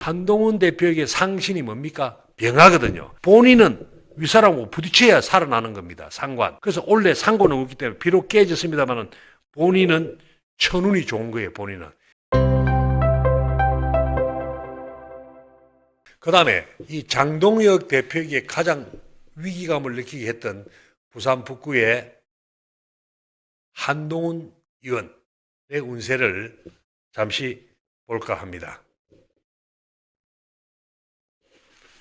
한동훈 대표에게 상신이 뭡니까? 병하거든요. 본인은 윗사람하고 부딪혀야 살아나는 겁니다. 상관. 그래서 원래 상고는 없기 때문에 비록 깨졌습니다만 본인은 천운이 좋은 거예요. 본인은. 그 다음에 이 장동혁 대표에게 가장 위기감을 느끼게 했던 부산 북구의 한동훈 의원의 운세를 잠시 볼까 합니다.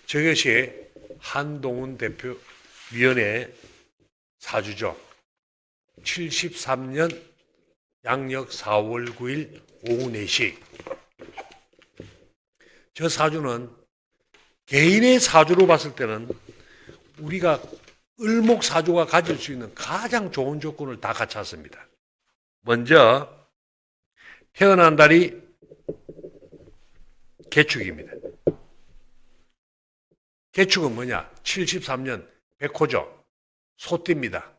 저것이 한동훈 대표 위원의 사주죠. 73년 양력 4월 9일 오후 4시. 저 사주는 개인의 사주로 봤을 때는 우리가 을목사주가 가질 수 있는 가장 좋은 조건을 다 갖췄습니다. 먼저 태어난 달이 개축입니다. 개축은 뭐냐? 73년 백호죠. 소띠입니다.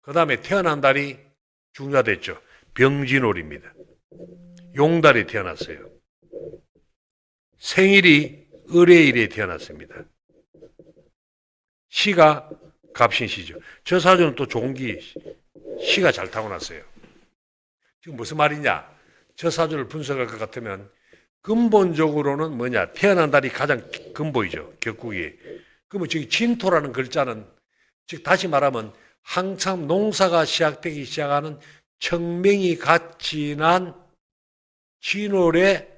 그 다음에 태어난 달이 중요하됐죠. 병진월입니다. 용달이 태어났어요. 생일이 을의일에 태어났습니다. 시가 갑신시죠. 저 사주는 또 좋은 게 시가 잘 타고났어요. 지금 무슨 말이냐? 저 사주를 분석할 것 같으면 근본적으로는 뭐냐? 태어난 달이 가장 근본이죠. 격국이. 그러면 저기 진토라는 글자는 즉 다시 말하면 한참 농사가 시작되기 시작하는 청명이 같이 난 진월의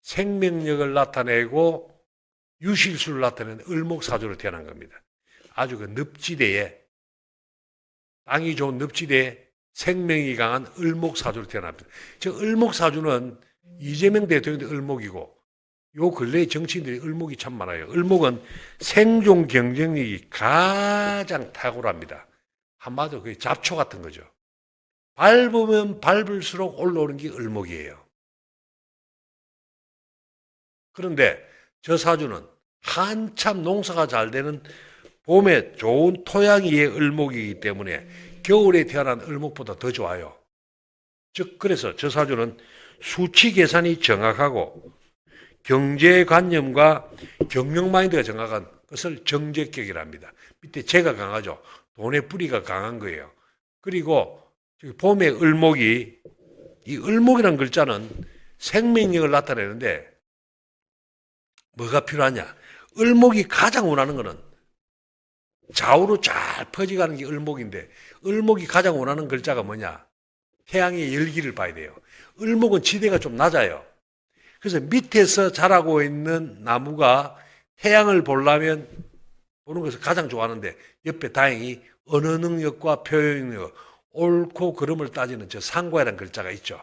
생명력을 나타내고 유실수를 나타내는 을목사주로 태어난 겁니다. 아주 그 늪지대에 땅이 좋은 늪지대에 생명이 강한 을목사주로 태어납니다. 저 을목사주는 이재명 대통령도 을목이고 요 근래의 정치인들이 을목이 참 많아요. 을목은 생존 경쟁력이 가장 탁월합니다. 한마디로 그게 잡초 같은 거죠. 밟으면 밟을수록 올라오는 게 을목이에요. 그런데 저 사주는 한참 농사가 잘 되는 봄에 좋은 토양위의 을목이기 때문에 겨울에 태어난 을목보다 더 좋아요. 즉 그래서 저 사주는 수치 계산이 정확하고 경제관념과 경영마인드가 정확한 것을 정제격이랍니다. 밑에 재가 강하죠. 돈의 뿌리가 강한 거예요. 그리고 봄에 을목이 이 을목이라는 글자는 생명력을 나타내는데 뭐가 필요하냐? 을목이 가장 원하는 거는 좌우로 잘 퍼져가는 게 을목인데 을목이 가장 원하는 글자가 뭐냐? 태양의 열기를 봐야 돼요. 을목은 지대가 좀 낮아요. 그래서 밑에서 자라고 있는 나무가 태양을 보려면 보는 것을 가장 좋아하는데 옆에 다행히 언어 능력과 표현 능력, 옳고 그름을 따지는 저 상과라는 글자가 있죠.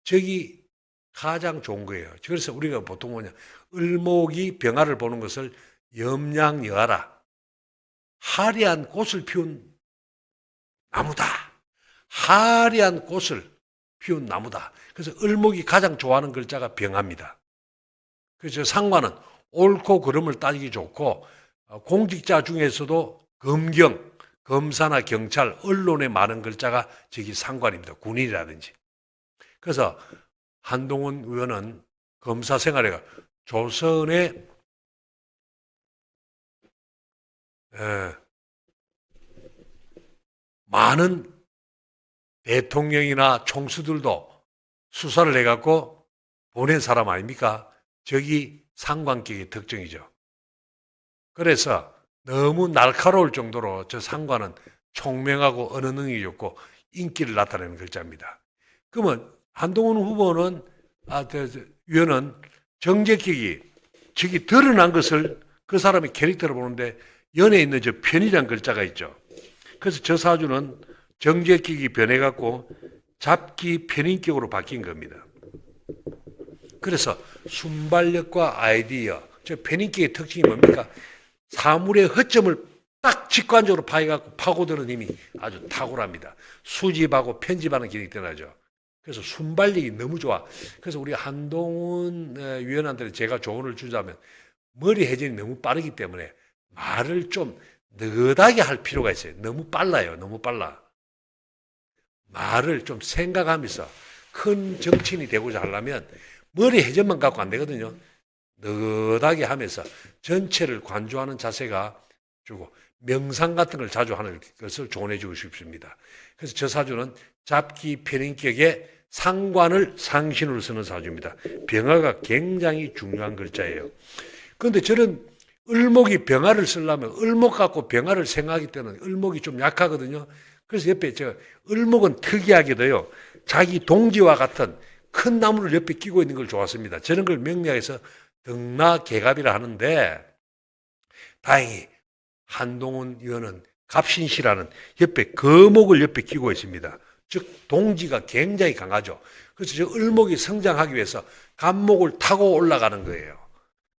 저기 가장 좋은 거예요. 그래서 우리가 보통 뭐냐? 을목이 병화를 보는 것을 염량여하라. 화려한 꽃을 피운 나무다. 화려한 꽃을 피운 나무다. 그래서 을목이 가장 좋아하는 글자가 병화입니다. 그래서 상관은 옳고 그름을 따지기 좋고 공직자 중에서도 검경, 검사나 경찰, 언론에 많은 글자가 저기 상관입니다. 군인이라든지. 그래서 한동훈 의원은 검사 생활에 조선의 많은 대통령이나 총수들도 수사를 해갖고 보낸 사람 아닙니까? 저기 상관격의 특징이죠. 그래서 너무 날카로울 정도로 저 상관은 총명하고 언어 능력이 좋고 인기를 나타내는 글자입니다. 그러면 한동훈 후보는 위원은 정제격이 저기 드러난 것을 그 사람의 캐릭터를 보는데 연에 있는 저 편이라는 글자가 있죠. 그래서 저 사주는 정제격이 변해갖고 잡기 편인격으로 바뀐 겁니다. 그래서 순발력과 아이디어, 저 편인격의 특징이 뭡니까? 사물의 허점을 딱 직관적으로 파해갖고 파고드는 힘이 아주 탁월합니다. 수집하고 편집하는 기능이 뛰어나죠. 그래서 순발력이 너무 좋아. 그래서 우리 한동훈 위원한테 제가 조언을 주자면 머리 회전이 너무 빠르기 때문에 말을 좀 느긋하게 할 필요가 있어요. 너무 빨라요. 너무 빨라. 말을 좀 생각하면서 큰 정치인이 되고자 하려면 머리 회전만 갖고 안 되거든요. 느긋하게 하면서 전체를 관조하는 자세가 주고 명상 같은 걸 자주 하는 것을 조언해 주고 싶습니다. 그래서 저 사주는 잡기 편인격의 상관을 상신으로 쓰는 사주입니다. 병화가 굉장히 중요한 글자예요. 그런데 저는 을목이 병화를 쓰려면 을목 갖고 병화를 생각하기 때문에 을목이 좀 약하거든요. 그래서 옆에 을목은 특이하게도요. 자기 동지와 같은 큰 나무를 옆에 끼고 있는 걸 좋았습니다. 저는 그걸 명리학에서 등나개갑이라 하는데 다행히 한동훈 의원은 갑신시라는 옆에 거목을 옆에 끼고 있습니다. 즉 동지가 굉장히 강하죠. 그래서 저 을목이 성장하기 위해서 갑목을 타고 올라가는 거예요.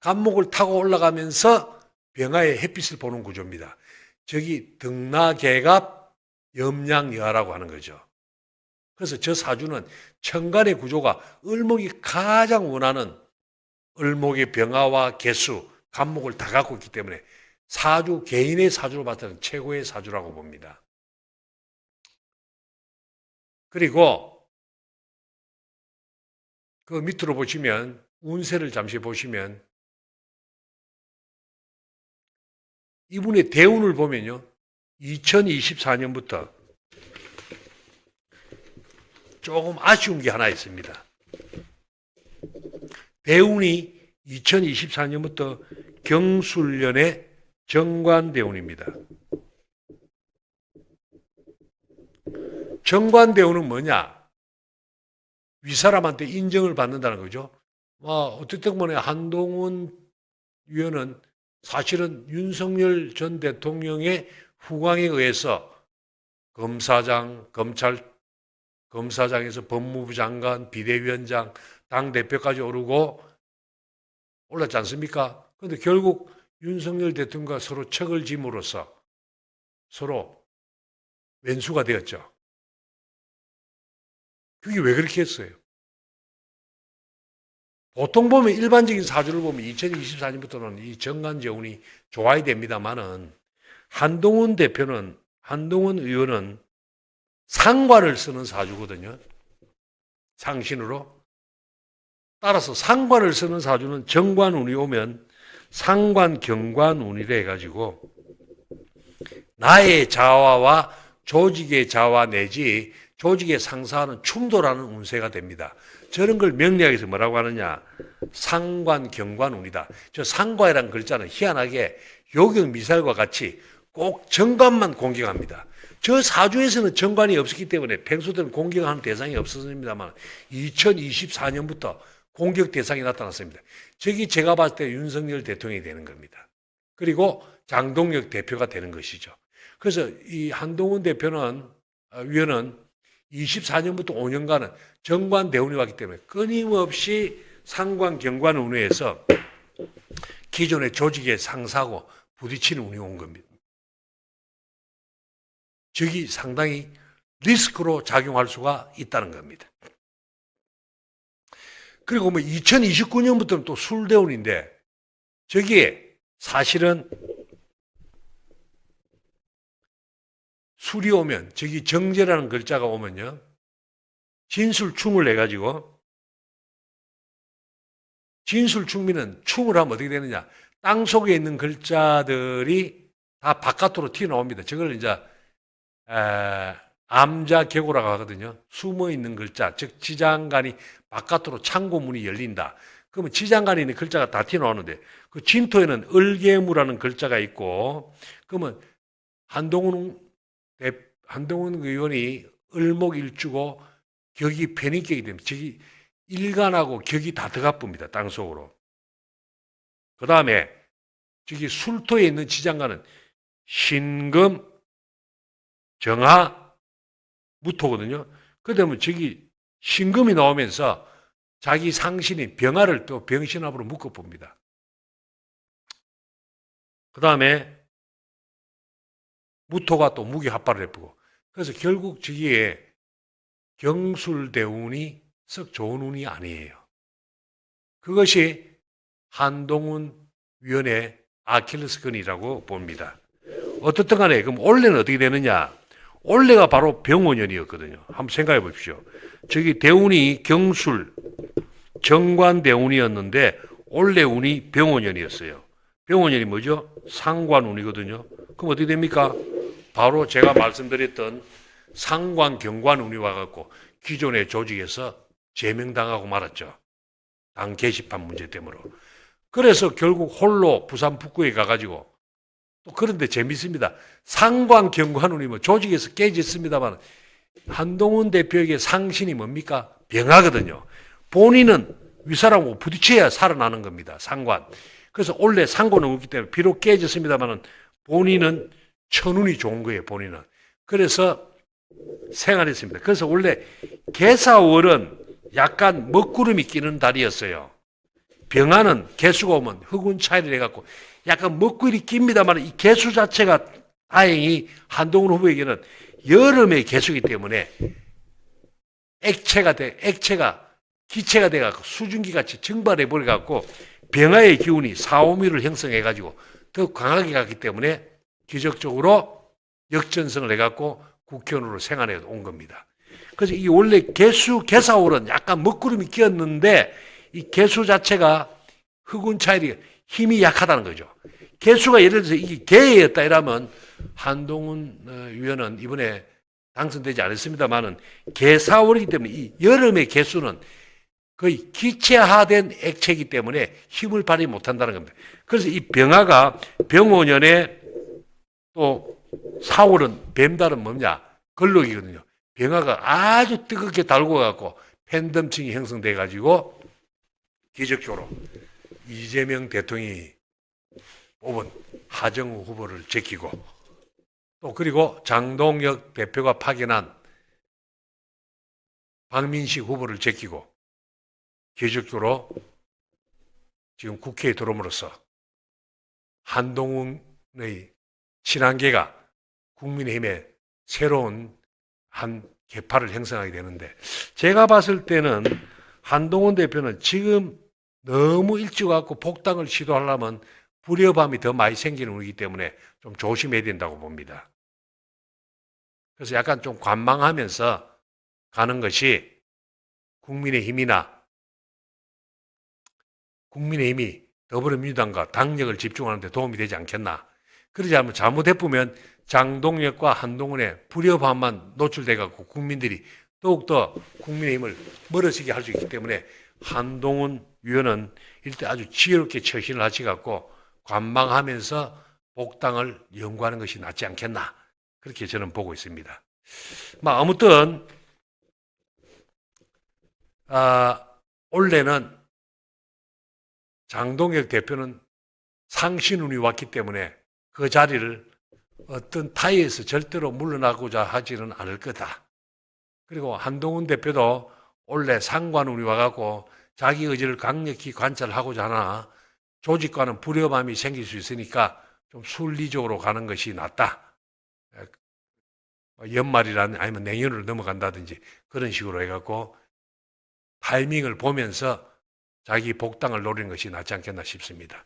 갑목을 타고 올라가면서 병화의 햇빛을 보는 구조입니다. 저기 등나개갑 염량여하라고 하는 거죠. 그래서 저 사주는 천간의 구조가 을목이 가장 원하는 을목의 병화와 개수, 갑목을 다 갖고 있기 때문에 사주, 개인의 사주로 봤을 때는 최고의 사주라고 봅니다. 그리고 그 밑으로 보시면 운세를 잠시 보시면 이분의 대운을 보면요. 2024년부터 조금 아쉬운 게 하나 있습니다. 대운이 2024년부터 경술년의 정관대운입니다. 정관대운은 뭐냐? 윗사람한테 인정을 받는다는 거죠. 어쨌든 간에 한동훈 위원은 사실은 윤석열 전 대통령의 후광에 의해서 검사장, 검사장에서 법무부 장관, 비대위원장, 당대표까지 오르고 올랐지 않습니까? 그런데 결국 윤석열 대통령과 서로 척을 짐으로써 서로 왼수가 되었죠. 그게 왜 그렇게 했어요? 보통 보면 일반적인 사주를 보면 2024년부터는 이 정관재운이 좋아야 됩니다만은 한동훈 의원은 상관을 쓰는 사주거든요. 상신으로. 따라서 상관을 쓰는 사주는 정관운이 오면 상관, 경관운이라 해가지고 나의 자화와 조직의 자화 내지 조직의 상사와는 충돌하는 운세가 됩니다. 저런 걸 명리학에서 뭐라고 하느냐? 상관, 경관운이다. 저 상관이라는 글자는 희한하게 요격 미사일과 같이 꼭 정관만 공격합니다. 저 사주에서는 정관이 없었기 때문에 평소에는 공격하는 대상이 없었습니다만 2024년부터 공격 대상이 나타났습니다. 저기 제가 봤을 때 윤석열 대통령이 되는 겁니다. 그리고 장동혁 대표가 되는 것이죠. 그래서 이 한동훈 위원은 24년부터 5년간은 정관 대운이 왔기 때문에 끊임없이 상관, 경관 운에서 기존의 조직의 상사하고 부딪히는 운이 온 겁니다. 저기 상당히 리스크로 작용할 수가 있다는 겁니다. 그리고 2029년부터는 또 술대운인데 저기에 사실은 술이 오면 저기 정제라는 글자가 오면요. 진술충을 해가지고 진술충미는 충을 하면 어떻게 되느냐. 땅 속에 있는 글자들이 다 바깥으로 튀어나옵니다. 저걸 이제 암자개고라고 하거든요. 숨어있는 글자, 즉 지장간이 바깥으로 창고문이 열린다. 그러면 지장간에 있는 글자가 다 튀어나오는데 그 진토에는 을개무라는 글자가 있고 그러면 한동훈 의원이 을목일주고 격이 편인격이 됩니다. 저기 일간하고 격이 다 들어가 봅니다. 땅속으로. 그 다음에 저기 술토에 있는 지장간은 신금, 정화, 무토거든요. 그러면 저기 신금이 나오면서 자기 상신인 병화를 또 병신합으로 묶어봅니다. 그 다음에 무토가 또 무기합발을 해보고 그래서 결국 저기에 경술대운이 썩 좋은 운이 아니에요. 그것이 한동훈 위원의 아킬레스건이라고 봅니다. 어떻든 간에 그럼 올해는 어떻게 되느냐? 올해가 바로 병원년이었거든요. 한번 생각해 보십시오. 저기 대운이 경술, 정관대운이었는데 원래 운이 병원년이었어요. 병원년이 뭐죠? 상관운이거든요. 그럼 어떻게 됩니까? 바로 제가 말씀드렸던 상관, 경관운이 와갖고 기존의 조직에서 제명당하고 말았죠. 당 게시판 문제 때문에. 그래서 결국 홀로 부산 북구에 가가지고 또 그런데 재밌습니다. 상관, 경관운이 뭐 조직에서 깨졌습니다만 한동훈 대표에게 상신이 뭡니까? 병하거든요. 본인은 윗사람하고 부딪혀야 살아나는 겁니다. 상관. 그래서 원래 상관은 없기 때문에 비록 깨졌습니다만 본인은 천운이 좋은 거예요. 본인은. 그래서 생활했습니다. 그래서 원래 개사월은 약간 먹구름이 끼는 달이었어요. 병화는 개수가 오면 흑운 차이를 해갖고 약간 먹구름이 낍니다만 이 개수 자체가 다행히 한동훈 후보에게는 여름의 개수이기 때문에 기체가 돼갖고 수증기 같이 증발해 버려갖고 병화의 기운이 4, 5미를 형성해가지고 더 강하게 갔기 때문에 기적적으로 역전성을 해갖고 국회의원으로 생활해 온 겁니다. 그래서 이 원래 개사월은 약간 먹구름이 끼었는데 이 개수 자체가 흑운 차일이 힘이 약하다는 거죠. 개수가 예를 들어서 이게 개였다 이러면 한동훈 의원은 이번에 당선되지 않았습니다만은 개사월이기 때문에 이 여름의 개수는 거의 기체화된 액체이기 때문에 힘을 발휘 못한다는 겁니다. 그래서 이 병화가 병오년에 또 4월은 뱀달은 뭐냐? 걸록이거든요. 병화가 아주 뜨겁게 달고 갖고 팬덤층이 형성돼 가지고 기적적으로 이재명 대통령이 뽑은 하정우 후보를 제끼고 또 그리고 장동혁 대표가 파견한 박민식 후보를 제끼고 기적적으로 지금 국회에 들어옴으로써 한동훈의 친한계가 국민의힘의 새로운 한 계파를 형성하게 되는데 제가 봤을 때는 한동훈 대표는 지금 너무 일찍 와서 복당을 시도하려면 불협화음이 더 많이 생기는 운이기 때문에 좀 조심해야 된다고 봅니다. 그래서 약간 좀 관망하면서 가는 것이 국민의힘이 더불어민주당과 당력을 집중하는 데 도움이 되지 않겠나. 그러지 않으면 잘못해보면 장동혁과 한동훈의 불협화음만 노출돼갖고 국민들이 더욱더 국민의힘을 멀어지게 할 수 있기 때문에 한동훈 의원은 일단 아주 지혜롭게 처신을 하시갖고 관망하면서 복당을 연구하는 것이 낫지 않겠나. 그렇게 저는 보고 있습니다. 아무튼 원래는 장동혁 대표는 상신운이 왔기 때문에 그 자리를 어떤 타이에서 절대로 물러나고자 하지는 않을 거다. 그리고 한동훈 대표도 원래 상관운이 와갖고 자기 의지를 강력히 관찰하고자 하나 조직과는 불협화음이 생길 수 있으니까 좀 순리적으로 가는 것이 낫다. 연말이라는 아니면 내년으로 넘어간다든지 그런 식으로 해갖고 타이밍을 보면서 자기 복당을 노리는 것이 낫지 않겠나 싶습니다.